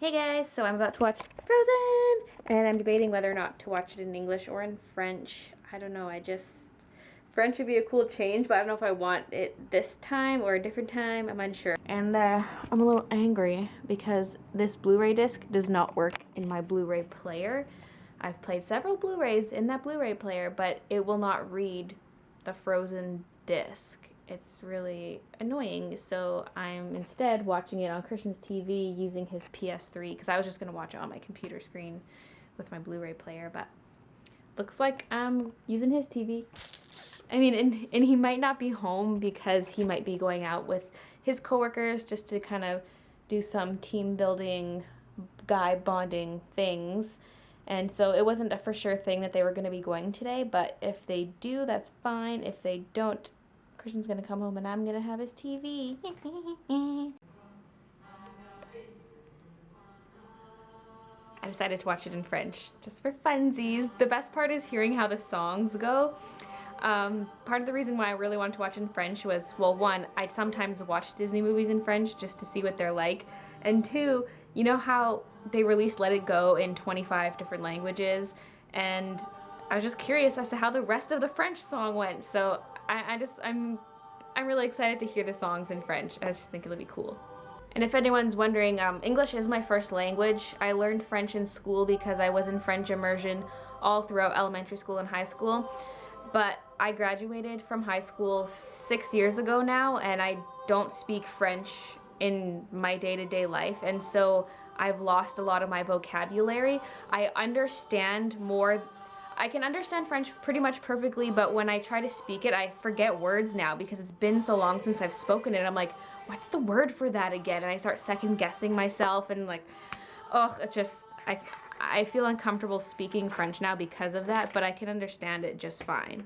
Hey guys, so I'm about to watch Frozen, and I'm debating whether or not to watch it in English or in French. I don't know, French would be a cool change, but I don't know if I want it this time or a different time. I'm unsure. And I'm a little angry because this Blu-ray disc does not work in my Blu-ray player. I've played several Blu-rays in that Blu-ray player, but it will not read the Frozen disc. It's really annoying, so I'm instead watching it on Christian's TV using his PS3 because I was just going to watch it on my computer screen with my Blu-ray player, but looks like I'm using his TV. I mean, and he might not be home because he might be going out with his coworkers just to kind of do some team building, guy bonding things. And so it wasn't a for sure thing that they were going to be going today, but if they do, that's fine. If they don't, Christian's going to come home and I'm going to have his TV. I decided to watch it in French, just for funsies. The best part is hearing how the songs go. Part of the reason why I really wanted to watch in French was, well, one, I sometimes watch Disney movies in French just to see what they're like, and two, you know how they released Let It Go in 25 different languages, and I was just curious as to how the rest of the French song went, so I'm really excited to hear the songs in French. I just think it'll be cool. And if anyone's wondering, English is my first language. I learned French in school because I was in French immersion all throughout elementary school and high school. But I graduated from high school 6 years ago now, and I don't speak French in my day-to-day life, and so I've lost a lot of my vocabulary. I can understand French pretty much perfectly, but when I try to speak it, I forget words now because it's been so long since I've spoken it. I'm like, what's the word for that again? And I start second guessing myself and like, oh, it's just, I feel uncomfortable speaking French now because of that, but I can understand it just fine.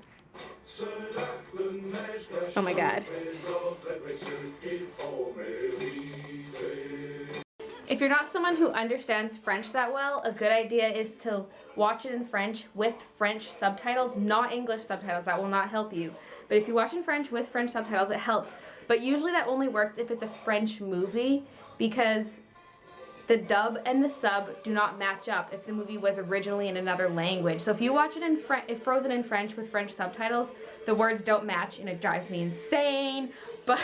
Oh my God. If you're not someone who understands French that well, a good idea is to watch it in French with French subtitles, not English subtitles. That will not help you. But if you watch in French with French subtitles, it helps. But usually that only works if it's a French movie because the dub and the sub do not match up if the movie was originally in another language. So if you watch it in Frozen in French with French subtitles, the words don't match and it drives me insane. But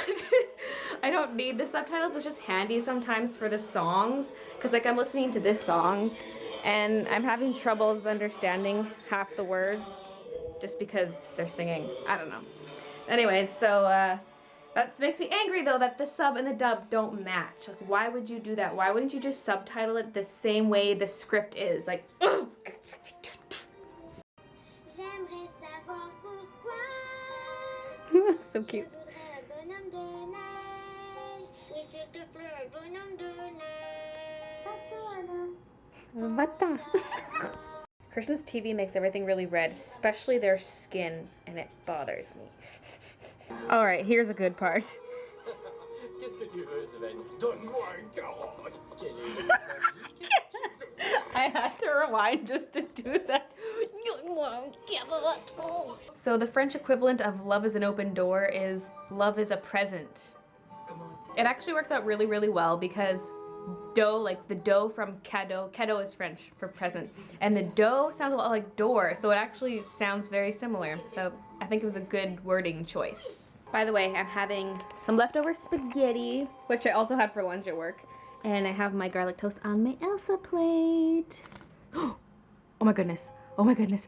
I don't need the subtitles. It's just handy sometimes for the songs. Because like I'm listening to this song and I'm having troubles understanding half the words just because they're singing. I don't know. Anyways, so that makes me angry though that the sub and the dub don't match. Like, why would you do that? Why wouldn't you just subtitle it the same way the script is? Like, ugh. So cute. Christian's TV makes everything really red, especially their skin, and it bothers me. Alright, here's a good part. I had to rewind just to do that. So the French equivalent of love is an open door is love is a present. It actually works out really, really well because dough, like the dough from cadeau is French for present, and the dough sounds a lot like door, so it actually sounds very similar. So I think it was a good wording choice. By the way, I'm having some leftover spaghetti, which I also had for lunch at work, and I have my garlic toast on my Elsa plate. Oh my goodness. Oh my goodness.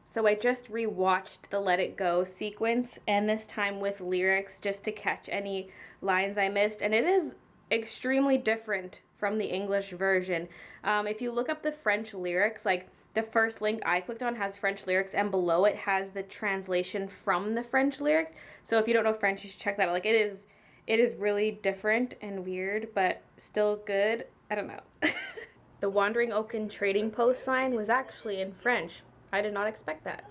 So I just rewatched the Let It Go sequence, and this time with lyrics just to catch any lines I missed, and it is extremely different from the English version. If you look up the French lyrics, like the first link I clicked on has French lyrics, and below it has the translation from the French lyrics. So if you don't know French, you should check that out. Like it is really different and weird, but still good. I don't know. The Wandering Oaken trading post sign was actually in French. I did not expect that.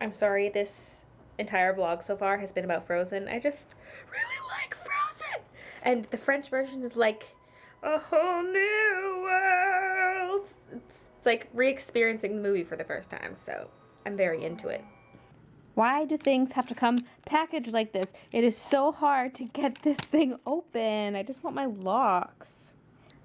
I'm sorry, this entire vlog so far has been about Frozen. I just really like Frozen! And the French version is like a whole new world. It's like re-experiencing the movie for the first time, so I'm very into it. Why do things have to come packaged like this? It is so hard to get this thing open. I just want my locks.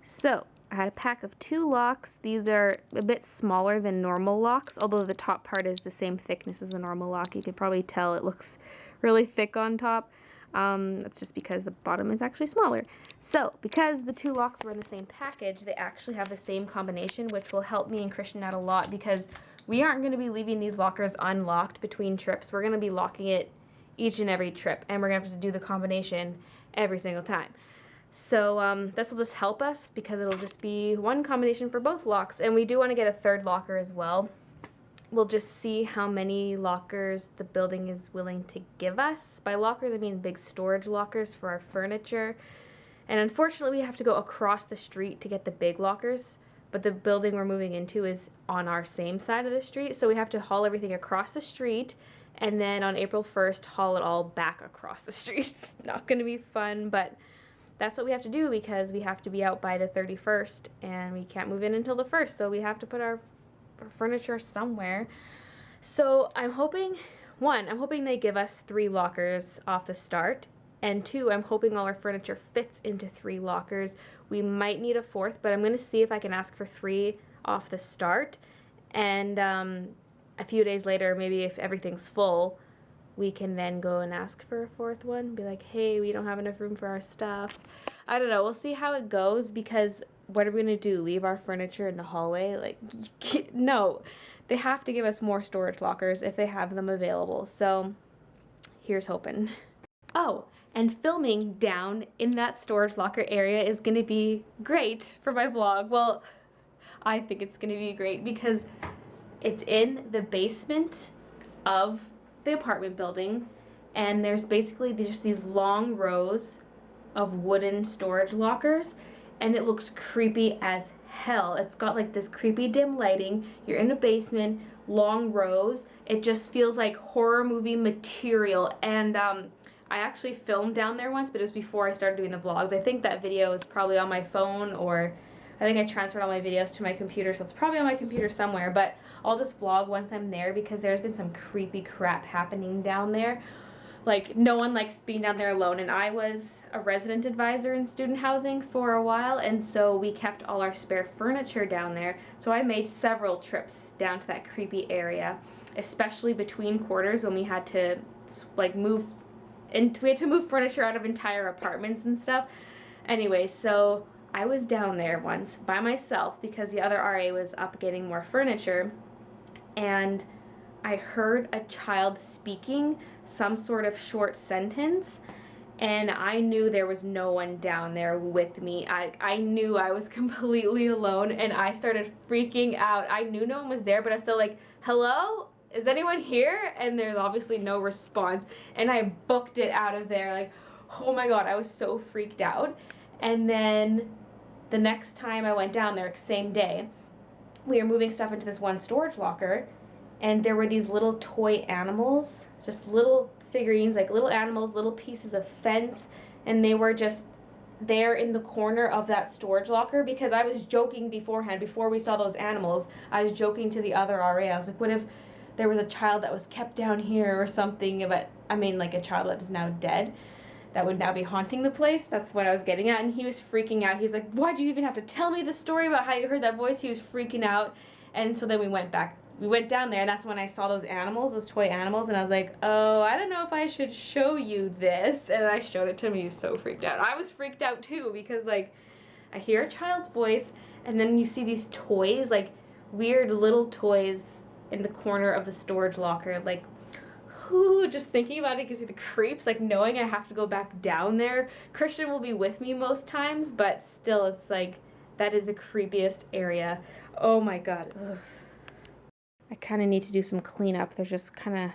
So, I had a pack of 2 locks. These are a bit smaller than normal locks, although the top part is the same thickness as a normal lock. You can probably tell it looks really thick on top. That's just because the bottom is actually smaller. So, because the 2 locks were in the same package, they actually have the same combination, which will help me and Christian out a lot because we aren't going to be leaving these lockers unlocked between trips. We're going to be locking it each and every trip, and we're going to have to do the combination every single time. So this will just help us because it'll just be one combination for both locks, and we do want to get a 3rd locker as well. We'll just see how many lockers the building is willing to give us. By lockers, I mean big storage lockers for our furniture. And unfortunately, we have to go across the street to get the big lockers, but the building we're moving into is on our same side of the street, so we have to haul everything across the street, and then on April 1st, haul it all back across the street. It's not going to be fun, but that's what we have to do because we have to be out by the 31st, and we can't move in until the 1st, so we have to put our furniture somewhere. So I'm hoping, 1, I'm hoping they give us 3 lockers off the start, and 2, I'm hoping all our furniture fits into 3 lockers. We might need a 4th, but I'm going to see if I can ask for 3 off the start, and a few days later, maybe if everything's full, we can then go and ask for a 4th one, be like, hey, we don't have enough room for our stuff. I don't know, we'll see how it goes, because what are we going to do, leave our furniture in the hallway? Like, no, they have to give us more storage lockers if they have them available, so here's hoping. Oh, and filming down in that storage locker area is going to be great for my vlog. Well, I think it's going to be great because it's in the basement of the apartment building, and there's basically just these long rows of wooden storage lockers, and it looks creepy as hell. It's got like this creepy dim lighting. You're in a basement, long rows. It just feels like horror movie material, and I actually filmed down there once, but it was before I started doing the vlogs. I think that video is probably on my phone, or I think I transferred all my videos to my computer, so it's probably on my computer somewhere, but I'll just vlog once I'm there because there's been some creepy crap happening down there. Like, no one likes being down there alone, and I was a resident advisor in student housing for a while, and so we kept all our spare furniture down there, so I made several trips down to that creepy area, especially between quarters when we had to, like, move furniture out of entire apartments and stuff. Anyway, so I was down there once by myself because the other RA was up getting more furniture, and I heard a child speaking some sort of short sentence, and I knew there was no one down there with me. I knew I was completely alone, and I started freaking out. I knew no one was there, but I was still like, hello? Is anyone here? And there's obviously no response, and I booked it out of there. Like, oh my god, I was so freaked out. And then the next time I went down there, same day, we were moving stuff into this one storage locker, and there were these little toy animals, just little figurines, like little animals, little pieces of fence, and they were just there in the corner of that storage locker because I was joking beforehand, before we saw those animals, I was joking to the other RA. I was like, what if there was a child that was kept down here or something, but I mean like a child that is now dead, that would now be haunting the place. That's what I was getting at, and he was freaking out. He's like, why'd you even have to tell me the story about how you heard that voice? He was freaking out, and so then we went down there, and that's when I saw those animals, those toy animals, and I was like, oh, I don't know if I should show you this, and I showed it to him. He was so freaked out. I was freaked out too, because like, I hear a child's voice, and then you see these toys, like weird little toys in the corner of the storage locker, like, ooh, just thinking about it gives me the creeps, like knowing I have to go back down there. Christian will be with me most times, but still, it's like, that is the creepiest area. Oh my god. Ugh. I kind of need to do some cleanup. There's just kind of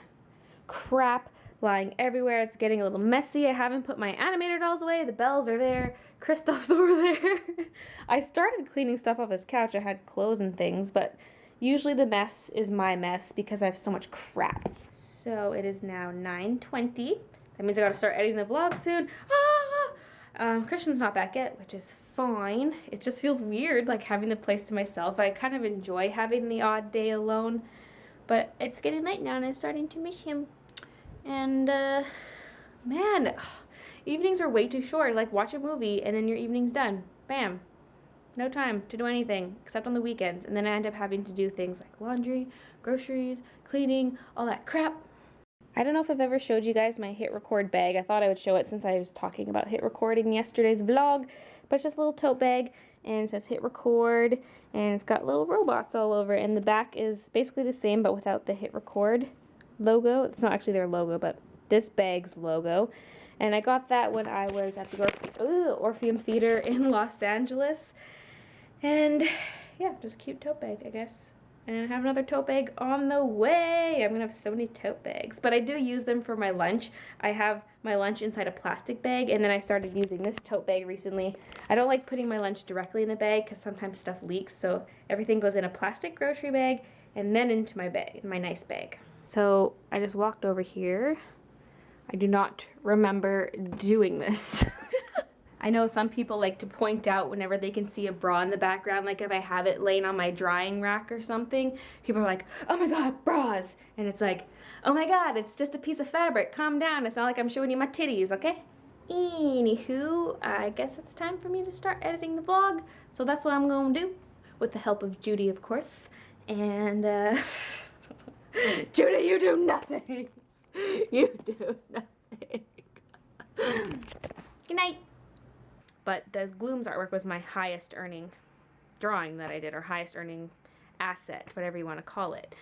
crap lying everywhere. It's getting a little messy. I haven't put my animator dolls away. The bells are there. Kristoff's over there. I started cleaning stuff off his couch. I had clothes and things, but Usually the mess is my mess because I have so much crap. So it is now 9:20. That means I gotta start editing the vlog soon. Christian's not back yet, which is fine. It just feels weird, like having the place to myself. I kind of enjoy having the odd day alone, but it's getting late now and I'm starting to miss him. And man, evenings are way too short. Like, watch a movie and then your evening's done. Bam. No time to do anything except on the weekends. And then I end up having to do things like laundry, groceries, cleaning, all that crap. I don't know if I've ever showed you guys my hit record bag. I thought I would show it since I was talking about hit record in yesterday's vlog. But it's just a little tote bag and it says hit record and it's got little robots all over it. And the back is basically the same but without the hit record logo. It's not actually their logo, but this bag's logo. And I got that when I was at the Orpheum Theater in Los Angeles. And yeah, just a cute tote bag, I guess. And I have another tote bag on the way. I'm gonna have so many tote bags, but I do use them for my lunch. I have my lunch inside a plastic bag, and then I started using this tote bag recently. I don't like putting my lunch directly in the bag because sometimes stuff leaks, so everything goes in a plastic grocery bag and then into my bag, my nice bag. So I just walked over here. I do not remember doing this. I know some people like to point out whenever they can see a bra in the background, like if I have it laying on my drying rack or something, people are like, oh my god, bras! And it's like, oh my god, it's just a piece of fabric, calm down, it's not like I'm showing you my titties, okay? Anywho, I guess it's time for me to start editing the vlog, so that's what I'm gonna do, with the help of Judy, of course. And, Judy, you do nothing! You do nothing. Good night! But the Glooms artwork was my highest earning drawing that I did, or highest earning asset, whatever you want to call it.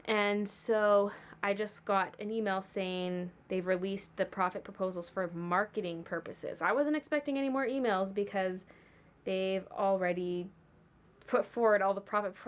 And so I just got an email saying they've released the profit proposals for marketing purposes. I wasn't expecting any more emails because they've already put forward all the profit proposals